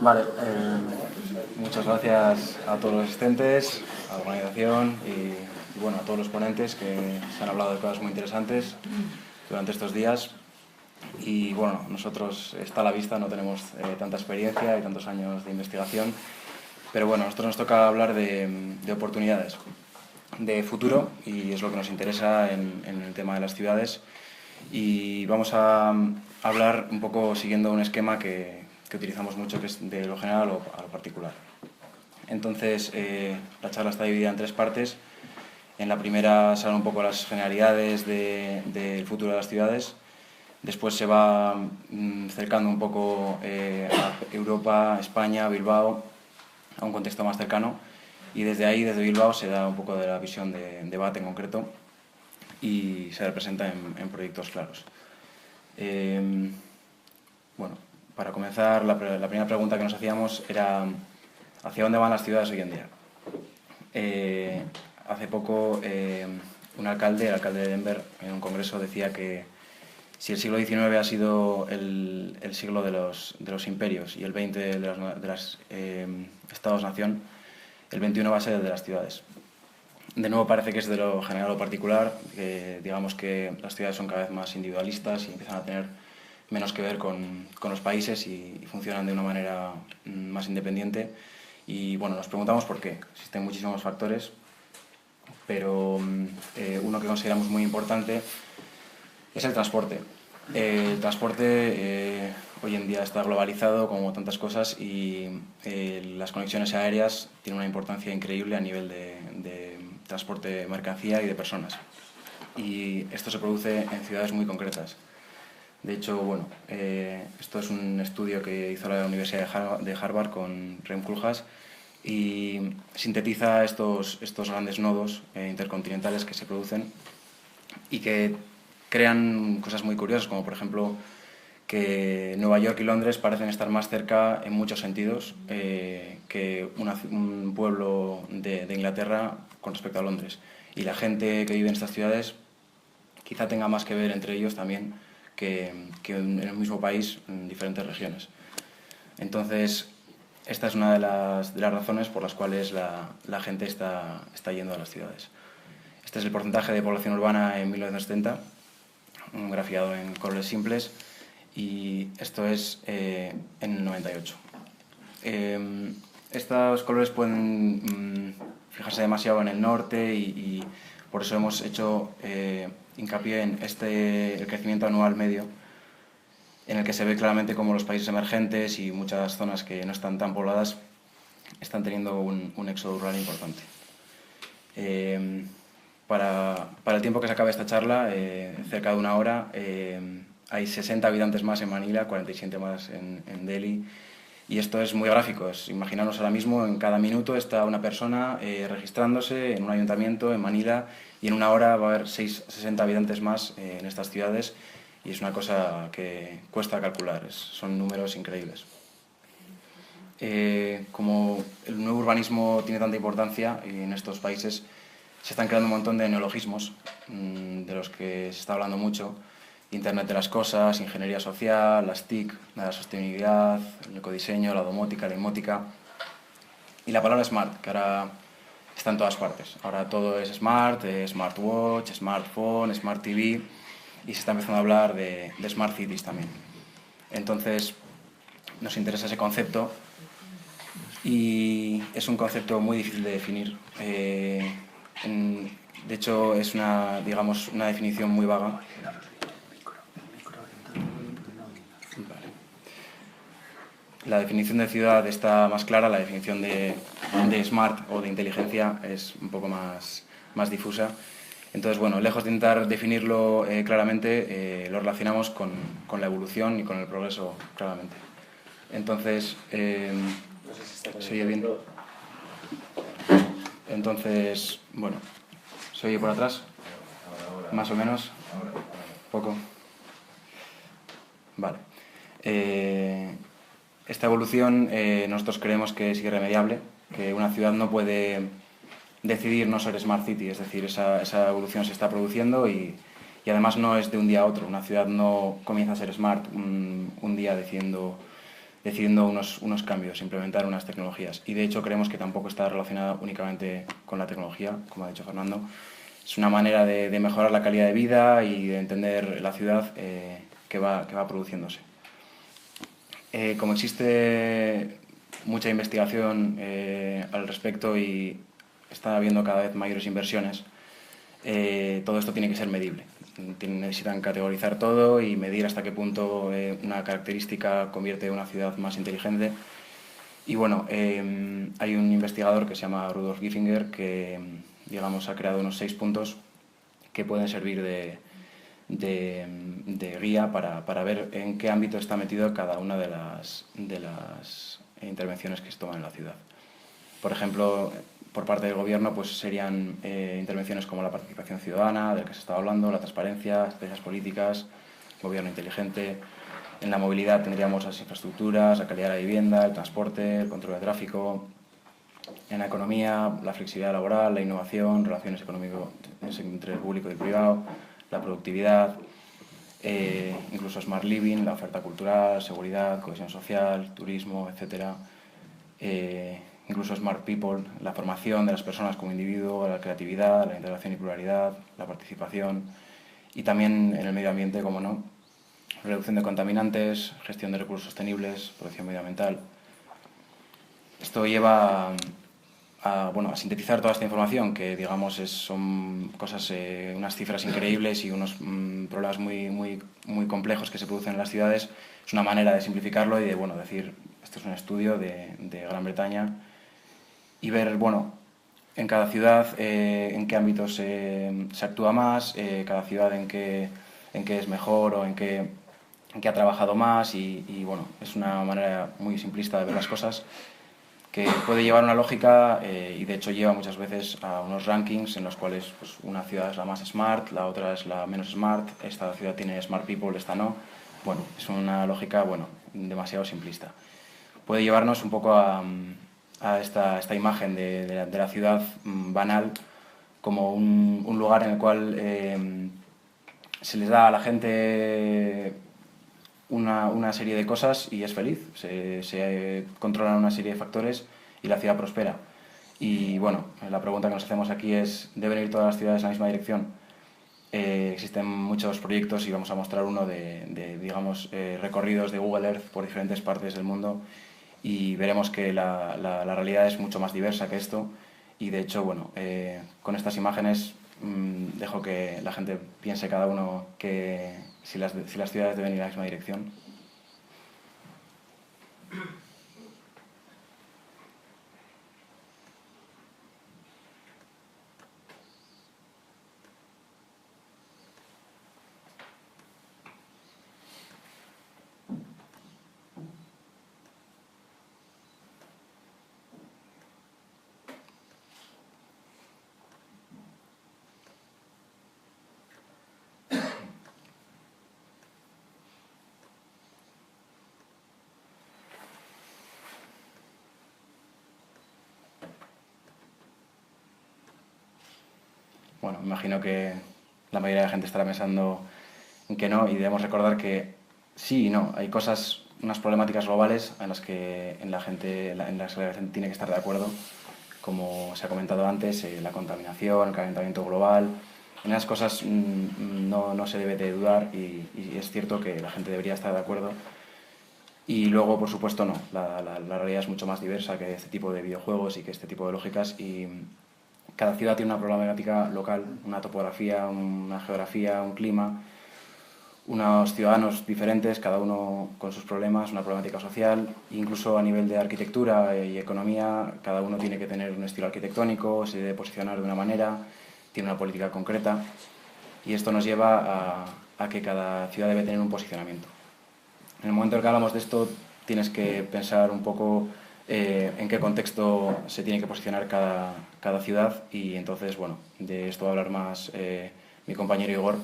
Vale, muchas gracias a todos los asistentes, a la organización y bueno, a todos los ponentes que se han hablado de cosas muy interesantes durante estos días. Y bueno, nosotros está a la vista, no tenemos tanta experiencia y tantos años de investigación, pero bueno, a nosotros nos toca hablar de oportunidades, de futuro, y es lo que nos interesa en el tema de las ciudades. Y vamos a hablar un poco siguiendo un esquema que utilizamos mucho, que es de lo general a lo particular. Entonces, la charla está dividida en tres partes. En la primera se hablan un poco las generalidades del futuro de las ciudades. Después se va acercando un poco a Europa, España, Bilbao, a un contexto más cercano. Y desde ahí, desde Bilbao, se da un poco de la visión de debate en concreto y se representa en proyectos claros. Bueno, para comenzar, la primera pregunta que nos hacíamos era ¿hacia dónde van las ciudades hoy en día? Hace poco el alcalde de Denver, en un congreso, decía que si el siglo XIX ha sido el siglo de los imperios y el XX de los estados-nación, el XXI va a ser el de las ciudades. De nuevo parece que es de lo general o particular, que digamos que las ciudades son cada vez más individualistas y empiezan a tener menos que ver con los países y funcionan de una manera más independiente. Y bueno, nos preguntamos por qué. Existen muchísimos factores, pero uno que consideramos muy importante es el transporte. El transporte hoy en día está globalizado como tantas cosas y las conexiones aéreas tienen una importancia increíble a nivel de transporte de mercancía y de personas. Y esto se produce en ciudades muy concretas. De hecho, bueno, esto es un estudio que hizo la Universidad de Harvard con Rem Koolhaas y sintetiza estos grandes nodos intercontinentales que se producen y que crean cosas muy curiosas, como por ejemplo que Nueva York y Londres parecen estar más cerca en muchos sentidos que un pueblo de Inglaterra con respecto a Londres. Y la gente que vive en estas ciudades quizá tenga más que ver entre ellos también que en el mismo país, en diferentes regiones. Entonces, esta es una de las razones por las cuales la gente está yendo a las ciudades. Este es el porcentaje de población urbana en 1970, grafiado en colores simples, y esto es en el 98. Estos colores pueden fijarse demasiado en el norte y por eso hemos hecho hincapié en el crecimiento anual medio, en el que se ve claramente cómo los países emergentes y muchas zonas que no están tan pobladas están teniendo un éxodo rural importante. Para el tiempo que se acabe esta charla, cerca de una hora, hay 60 habitantes más en Manila, 47 más en Delhi. Y esto es muy gráfico. Imaginaros ahora mismo, en cada minuto está una persona registrándose en un ayuntamiento en Manila y en una hora va a haber 60 habitantes más en estas ciudades y es una cosa que cuesta calcular. Son números increíbles. Como el nuevo urbanismo tiene tanta importancia en estos países, se están creando un montón de neologismos de los que se está hablando mucho. Internet de las cosas, ingeniería social, las TIC, la sostenibilidad, el ecodiseño, la domótica, la inmótica. Y la palabra smart, que ahora está en todas partes. Ahora todo es smart, smartwatch, smartphone, smart TV, y se está empezando a hablar de smart cities también. Entonces, nos interesa ese concepto y es un concepto muy difícil de definir. De hecho, es una definición muy vaga. La definición de ciudad está más clara, la definición de smart o de inteligencia es un poco más difusa. Entonces, bueno, lejos de intentar definirlo claramente, lo relacionamos con la evolución y con el progreso claramente. Entonces, ¿se oye bien? Entonces, bueno, ¿se oye por atrás? Más o menos. Poco. Vale. Esta evolución nosotros creemos que es irremediable, que una ciudad no puede decidir no ser Smart City, es decir, esa evolución se está produciendo y además no es de un día a otro. Una ciudad no comienza a ser Smart un día decidiendo decidiendo unos cambios, implementar unas tecnologías. Y de hecho creemos que tampoco está relacionada únicamente con la tecnología, como ha dicho Fernando. Es una manera de mejorar la calidad de vida y de entender la ciudad que va produciéndose. Como existe mucha investigación al respecto y está habiendo cada vez mayores inversiones, todo esto tiene que ser medible. Necesitan categorizar todo y medir hasta qué punto una característica convierte una ciudad más inteligente. Y bueno, hay un investigador que se llama Rudolf Gifinger que, digamos, ha creado unos 6 puntos que pueden servir de guía para ver en qué ámbito está metido cada una de las intervenciones que se toman en la ciudad. Por ejemplo, por parte del gobierno pues serían intervenciones como la participación ciudadana, del que se estaba hablando, la transparencia, estrategias políticas, gobierno inteligente. En la movilidad tendríamos las infraestructuras, la calidad de la vivienda, el transporte, el control de tráfico. En la economía, la flexibilidad laboral, la innovación, relaciones económicas entre el público y el privado, la productividad, incluso Smart Living, la oferta cultural, seguridad, cohesión social, turismo, etc. Incluso Smart People, la formación de las personas como individuo, la creatividad, la integración y pluralidad, la participación, y también en el medio ambiente, como no, reducción de contaminantes, gestión de recursos sostenibles, protección medioambiental. Esto lleva a sintetizar toda esta información, que digamos son cosas, unas cifras increíbles y unos problemas muy complejos que se producen en las ciudades. Es una manera de simplificarlo y de decir, esto es un estudio de Gran Bretaña, y ver en cada ciudad en qué ámbitos se actúa más, cada ciudad en qué es mejor o en qué ha trabajado más, y es una manera muy simplista de ver las cosas, que puede llevar una lógica y de hecho lleva muchas veces a unos rankings en los cuales pues, una ciudad es la más smart, la otra es la menos smart, esta ciudad tiene smart people, esta no. Bueno, es una lógica demasiado simplista. Puede llevarnos un poco a esta imagen de la ciudad banal como un lugar en el cual se les da a la gente una serie de cosas y es feliz, se controlan una serie de factores y la ciudad prospera. Y la pregunta que nos hacemos aquí es, ¿deben ir todas las ciudades en la misma dirección? Existen muchos proyectos y vamos a mostrar uno de recorridos de Google Earth por diferentes partes del mundo, y veremos que la realidad es mucho más diversa que esto, y de hecho, con estas imágenes dejo que la gente piense cada uno que si las ciudades deben ir en la misma dirección. Bueno, me imagino que la mayoría de la gente estará pensando en que no, y debemos recordar que sí y no. Hay cosas, unas problemáticas globales en las que la gente tiene que estar de acuerdo, como se ha comentado antes, la contaminación, el calentamiento global. En esas cosas no se debe de dudar, y es cierto que la gente debería estar de acuerdo. Y luego, por supuesto, no. La realidad es mucho más diversa que este tipo de videojuegos y que este tipo de lógicas, y cada ciudad tiene una problemática local, una topografía, una geografía, un clima, unos ciudadanos diferentes, cada uno con sus problemas, una problemática social. Incluso a nivel de arquitectura y economía, cada uno tiene que tener un estilo arquitectónico, se debe posicionar de una manera, tiene una política concreta, y esto nos lleva a que cada ciudad debe tener un posicionamiento. En el momento en que hablamos de esto, tienes que pensar un poco en qué contexto se tiene que posicionar cada ciudad, y entonces, de esto va a hablar más mi compañero Igor,